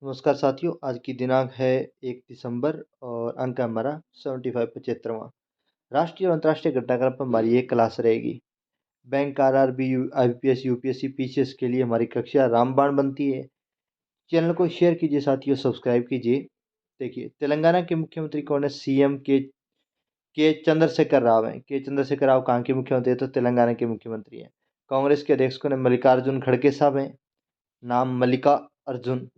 नमस्कार साथियों, आज की दिनांक है 1 दिसंबर और अंक है हमारा 75 राष्ट्रीय और अंतर्राष्ट्रीय घटनाक्रम पर हमारी ये क्लास रहेगी। Bank RRB IPS UPSC PCS के लिए हमारी कक्षा रामबाण बनती है। चैनल को शेयर कीजिए साथियों, सब्सक्राइब कीजिए। देखिए, तेलंगाना के मुख्यमंत्री कौन है? सीएम के चंद्रशेखर राव हैं। के चंद्रशेखर राव कहाँ के मुख्यमंत्री है? तो तेलंगाना के मुख्यमंत्री हैं। कांग्रेस के अध्यक्ष कौन है? मल्लिकार्जुन खड़गे साहब हैं। नाम मल्लिका अर्जुन।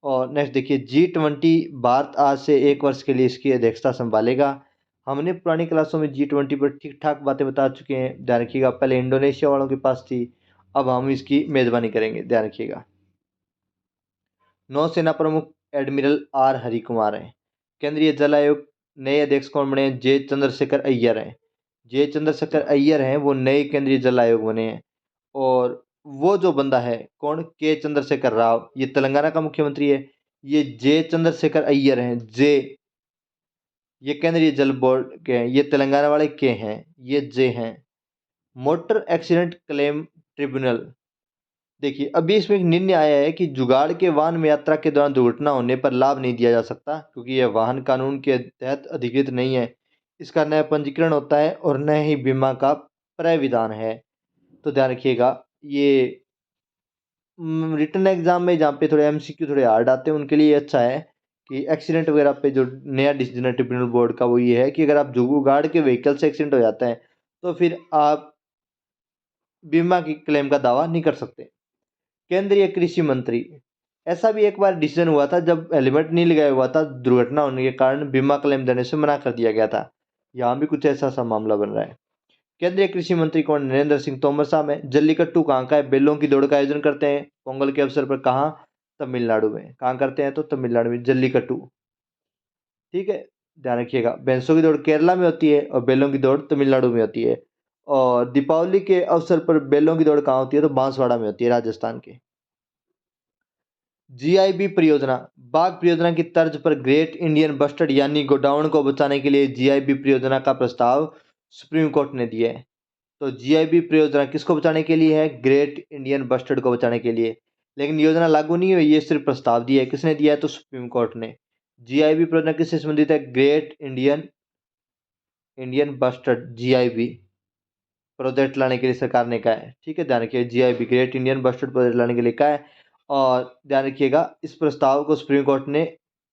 और नेक्स्ट देखिए, G20 भारत आज से 1 वर्ष के लिए इसकी अध्यक्षता संभालेगा। हमने पुरानी क्लासों में G20 पर ठीक ठाक बातें बता चुके हैं, ध्यान रखिएगा। पहले इंडोनेशिया वालों के पास थी, अब हम इसकी मेजबानी करेंगे, ध्यान रखिएगा। नौसेना प्रमुख एडमिरल आर हरि कुमार हैं। केंद्रीय जल आयोग नए अध्यक्ष कौन बने हैं? जे चंद्रशेखर अय्यर हैं। जे चंद्रशेखर अय्यर हैं, वो नए केंद्रीय जल आयोग बने हैं। और वो जो बंदा है कौन? के चंद्रशेखर राव, ये तेलंगाना का मुख्यमंत्री है। ये जे चंद्रशेखर अय्यर हैं, जे, ये केंद्रीय जल बोर्ड के हैं। ये तेलंगाना वाले के हैं, ये जे हैं। मोटर एक्सीडेंट क्लेम ट्रिब्यूनल, देखिए अभी इसमें एक निर्णय आया है कि जुगाड़ के वाहन में यात्रा के दौरान दुर्घटना होने पर लाभ नहीं दिया जा सकता, क्योंकि यह वाहन कानून के तहत अधिकृत नहीं है। इसका नया पंजीकरण होता है और न ही बीमा का प्राविधान है। तो ध्यान रखिएगा, ये रिटन एग्जाम में जहाँ पे थोड़े एमसीक्यू थोड़े हार्ड आते हैं उनके लिए अच्छा है कि एक्सीडेंट वगैरह पे जो नया डिसीजन ट्रिब्यूनल बोर्ड का वो ये है कि अगर आप जुगाड़ के व्हीकल से एक्सीडेंट हो जाता है तो फिर आप बीमा की क्लेम का दावा नहीं कर सकते। केंद्रीय कृषि मंत्री, ऐसा भी एक बार डिसीजन हुआ था जब हेलमेट नहीं लगाया हुआ था, दुर्घटना होने के कारण बीमा क्लेम देने से मना कर दिया गया था। यहाँ भी कुछ ऐसा सा मामला बन रहा है। केंद्रीय कृषि मंत्री कौन? नरेंद्र सिंह तोमर साहब हैं। जल्लीकट्टू कहाँ का है? बैलों की दौड़ का आयोजन करते हैं पोंगल के अवसर पर। कहाँ? तमिलनाडु में। कहाँ करते हैं? तो तमिलनाडु में, जल्लीकट्टू। ठीक है, ध्यान रखिएगा। भैंसों की दौड़ केरला में होती है और बैलों की दौड़ तमिलनाडु में होती है। और दीपावली के अवसर पर बैलों की दौड़ कहाँ होती है? तो बांसवाड़ा में होती है, राजस्थान के। जीआईबी परियोजना, बाघ परियोजना की तर्ज पर ग्रेट इंडियन बस्टर्ड यानी गोडाउन को बचाने के लिए जीआईबी परियोजना का प्रस्ताव सुप्रीम कोर्ट ने दिया है। तो जीआईबी परियोजना किसको बचाने के लिए है? ग्रेट इंडियन बस्टर्ड को बचाने के लिए। लेकिन योजना लागू नहीं हुई, ये सिर्फ प्रस्ताव दिया है। किसने दिया है? तो सुप्रीम कोर्ट ने। जीआईबी परियोजना किससे संबंधित है? Great Indian Indian bustard, GIB project लाने के लिए सरकार ने कहा है। ठीक है, ध्यान रखिए, GIB great Indian bustard project लाने के लिए कहा है। और ध्यान रखिएगा, इस प्रस्ताव को सुप्रीम कोर्ट ने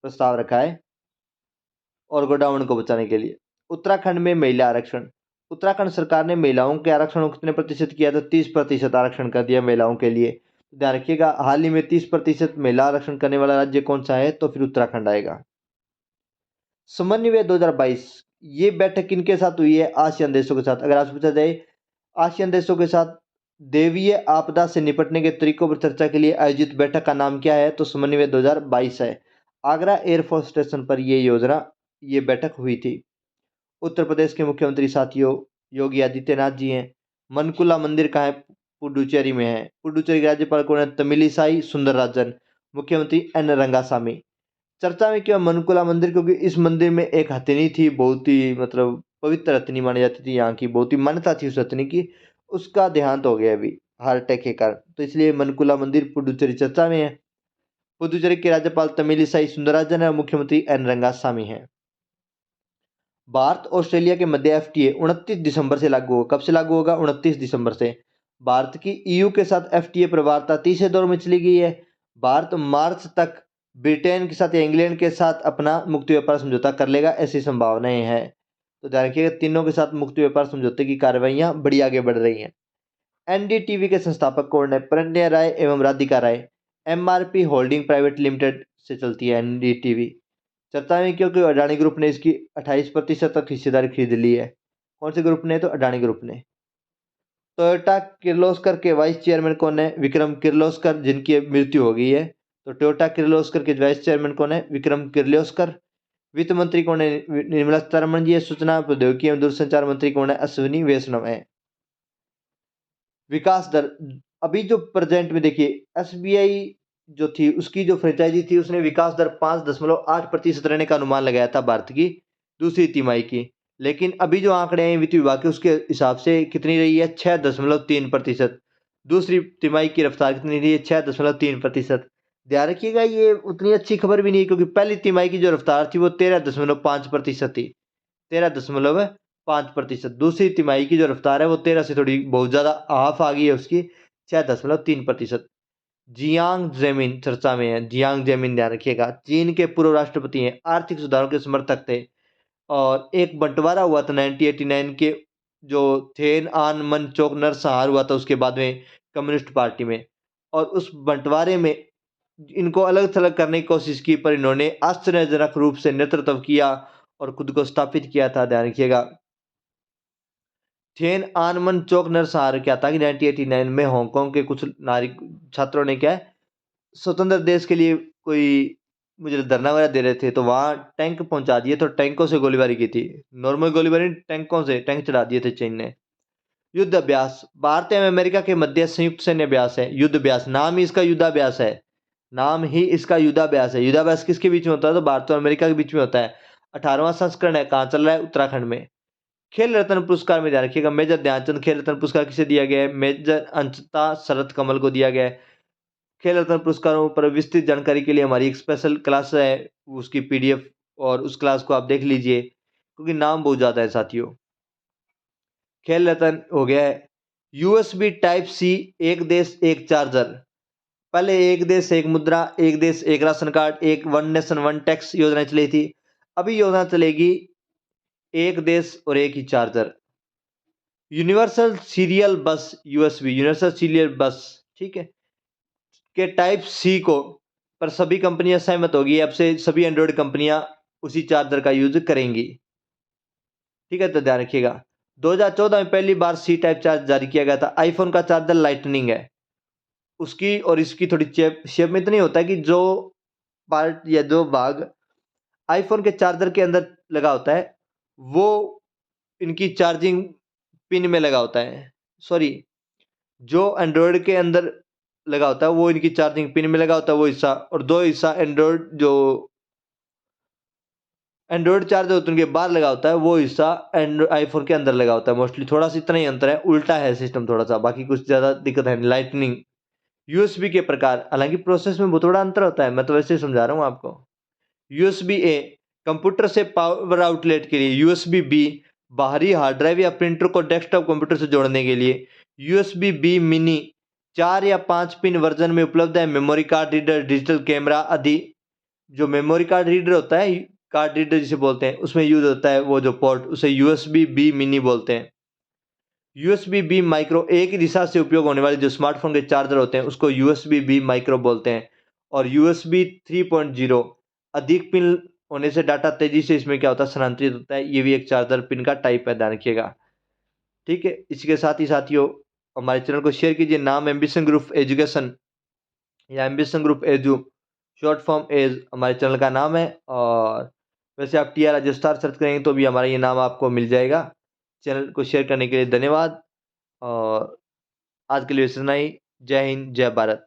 प्रस्ताव रखा है और गोडाउन को बचाने के लिए। उत्तराखंड में महिला आरक्षण, उत्तराखंड सरकार ने महिलाओं के आरक्षण को कितने प्रतिशत किया? तो 30% आरक्षण कर दिया महिलाओं के लिए। ध्यान रखिएगा, हाल ही में 30% महिला आरक्षण करने वाला राज्य कौन सा है? तो फिर उत्तराखंड आएगा। समन्वय 2022, ये बैठक किनके साथ हुई है? आसियान देशों के साथ। अगर आपसे पूछा जाए आसियान देशों के साथ दैवीय आपदा से निपटने के तरीकों पर चर्चा के लिए आयोजित बैठक का नाम क्या है? तो समन्वय 2022 है। आगरा एयरफोर्स स्टेशन पर ये बैठक हुई थी। उत्तर प्रदेश के मुख्यमंत्री साथियों योगी आदित्यनाथ जी हैं। मनकुला मंदिर कहाँ है? पुडुचेरी में है। पुडुचेरी के राज्यपाल कौन है? तमिलिसाई सुंदरराजन। मुख्यमंत्री एन रंगासामी। चर्चा में क्यों मनकुला मंदिर? क्योंकि इस मंदिर में एक हथिनी थी, बहुत ही मतलब पवित्र हथिनी मानी जाती थी, यहाँ की बहुत ही मान्यता थी उस हथिनी की। उसका देहांत हो गया अभी हार्ट अटैक के कारण, तो इसलिए मनकुला मंदिर पुडुचेरी चर्चा में है। पुडुचेरी के राज्यपाल तमिलिसाई सुंदरराजन है और मुख्यमंत्री एन रंगासामी हैं। भारत ऑस्ट्रेलिया के मध्य एफटीए 29 दिसंबर से लागू होगा। कब से लागू होगा? 29 दिसंबर से। भारत की ईयू के साथ एफटीए पर वार्ता तीसरे दौर में चली गई है। भारत मार्च तक ब्रिटेन के साथ या इंग्लैंड के साथ अपना मुक्त व्यापार समझौता कर लेगा, ऐसी संभावनाएं हैं। तो ध्यान रखिएगा, तीनों के साथ मुक्त व्यापार समझौते की कार्रवाइयां बड़ी आगे बढ़ रही हैं। एनडीटीवी के संस्थापक कौन है? प्रणय राय एवं राधिका राय। एमआरपी होल्डिंग प्राइवेट लिमिटेड से चलती है एनडीटीवी। चर्चा में क्योंकि अडानी ग्रुप ने इसकी 28% तक हिस्सेदारी खरीद ली है। कौन से ग्रुप ने? तो अडानी ग्रुप ने। टोयोटा किर्लोस्कर के वाइस चेयरमैन कौन है? विक्रम किर्लोस्कर, जिनकी मृत्यु हो गई है। तो टोयोटा किर्लोस्कर के वाइस चेयरमैन कौन है? विक्रम किर्लोस्कर। वित्त मंत्री कौन है? निर्मला सीतारमण जी है। सूचना प्रौद्योगिकी एवं दूरसंचार मंत्री कौन है? अश्विनी वैष्णव है। विकास दर, अभी जो प्रेजेंट में देखिए, एसबीआई जो थी उसकी जो फ्रेंचाइजी थी उसने विकास दर 5.8% रहने का अनुमान लगाया था भारत की दूसरी तिमाही की। लेकिन अभी जो आंकड़े हैं वित्त विभाग के, उसके हिसाब से कितनी रही है? 6.3%। दूसरी तिमाही की रफ्तार कितनी रही है? 6.3%। ध्यान रखिएगा ये उतनी अच्छी खबर भी नहीं है, क्योंकि पहली तिमाही की जो रफ्तार थी वो 13.5% थी, 13.5%। दूसरी तिमाही की जो रफ्तार है वो 13 से थोड़ी बहुत ज़्यादा हाफ आ गई है उसकी, 6.3%। जियांग जेमिन चर्चा में है। जियांग जेमिन ध्यान रखिएगा, चीन के पूर्व राष्ट्रपति हैं, आर्थिक सुधारों के समर्थक थे, और एक बंटवारा हुआ था 1989 के, जो थेन आन मन चोक नरसंहार हुआ था उसके बाद में कम्युनिस्ट पार्टी में, और उस बंटवारे में इनको अलग थलग करने की कोशिश की, पर इन्होंने आश्चर्यजनक रूप से नेतृत्व किया और खुद को स्थापित किया था। ध्यान रखिएगा, थेन आनमन चोक नरसंहार क्या था कि 1989 में हांगकांग के कुछ नागरिक छात्रों ने क्या है, स्वतंत्र देश के लिए कोई मुझे धरना वगैरह दे रहे थे, तो वहां टैंक पहुंचा दिए, तो टैंकों से गोलीबारी की थी। नॉर्मल गोलीबारी नहीं, टैंकों से टैंक चढ़ा दिए थे चीन ने। युद्ध अभ्यास, भारत एवं अमेरिका के मध्य संयुक्त सैन्य अभ्यास है युद्ध अभ्यास, नाम ही इसका युद्धाभ्यास है। नाम ही इसका युद्धाभ्यास है। युद्धाभ्यास किसके बीच में होता है, तो भारत और अमेरिका के बीच में होता है। 18वां संस्करण है, कहाँ चल रहा है, उत्तराखंड में। खेल रत्न पुरस्कार में ध्यान रखिएगा, मेजर ध्यानचंद खेल रत्न पुरस्कार किसे दिया गया है, मेजर अंशता शरद कमल को दिया गया है। खेल रत्न पुरस्कारों पर विस्तृत जानकारी के लिए हमारी एक स्पेशल क्लास है, उसकी पीडीएफ, और उस क्लास को आप देख लीजिए, क्योंकि नाम बहुत ज्यादा है साथियों। खेल रत्न हो गया है। यूएसबी टाइप सी, एक देश एक चार्जर। पहले एक देश एक मुद्रा, एक देश एक राशन कार्ड, एक वन नेशन वन टैक्स योजना चली थी। अभी योजना चलेगी एक देश और एक ही charger. Universal serial bus, USB universal serial bus, ठीक है, के टाइप सी को पर सभी कंपनियां सहमत होगी। अब से सभी एंड्रॉयड कंपनियां उसी चार्जर का यूज करेंगी, ठीक है। तो ध्यान रखिएगा, 2014 में पहली बार सी टाइप चार्ज जारी किया गया था। आईफोन का चार्जर लाइटनिंग है, उसकी और इसकी थोड़ी शेप में इतनी होता है कि जो पार्ट या जो भाग आईफोन के चार्जर के अंदर लगा होता है, वो इनकी चार्जिंग पिन में लगा होता है। सॉरी, जो एंड्रॉयड के अंदर लगा होता है वो इनकी चार्जिंग पिन में लगा होता है वो हिस्सा, और दो हिस्सा एंड्रॉयड जो एंड्रॉयड चार्जर होते हैं उनके बाहर लगा होता है, वो हिस्सा एंड्रॉयड आईफोन के अंदर लगा होता है। मोस्टली थोड़ा सा इतना ही अंतर है, उल्टा है सिस्टम थोड़ा सा, बाकी कुछ ज़्यादा दिक्कत है नहीं। लाइटनिंग, यूएसबी के प्रकार, हालांकि प्रोसेस में बहुत बड़ा अंतर होता है, मैं तो वैसे ही समझा रहा हूँ आपको। यूएसबी ए, कंप्यूटर से पावर आउटलेट के लिए। यूएसबी बी, बाहरी हार्ड ड्राइव या प्रिंटर को डेस्कटॉप कंप्यूटर से जोड़ने के लिए। यूएसबी बी मिनी, 4 या 5 पिन वर्जन में उपलब्ध है। Memory card reader, digital camera आदि। जो मेमोरी कार्ड रीडर होता है, कार्ड रीडर जिसे बोलते हैं, उसमें यूज होता है वो जो पोर्ट, उसे यूएसबी बी मिनी बोलते हैं। यूएसबी बी माइक्रो, एक ही दिशा से उपयोग होने वाले जो स्मार्टफोन के चार्जर होते हैं उसको यूएसबी बी माइक्रो बोलते हैं। और यूएसबी 3.0, अधिक पिन होने से डाटा तेजी से इसमें क्या होता है, स्थानांतरित होता है। ये भी एक चार्जर पिन का टाइप है, ध्यान रखिएगा, ठीक है। इसके साथ ही साथियों, हमारे चैनल को शेयर कीजिए। नाम एम्बिशन ग्रुप एजुकेशन या ambition group edu, short form as हमारे चैनल का नाम है। और वैसे आप टी आर रजिस्टार सर्च करेंगे तो भी हमारा ये नाम आपको मिल जाएगा। चैनल को शेयर करने के लिए धन्यवाद, और आज के लिए इतना ही। जय हिंद, जय भारत।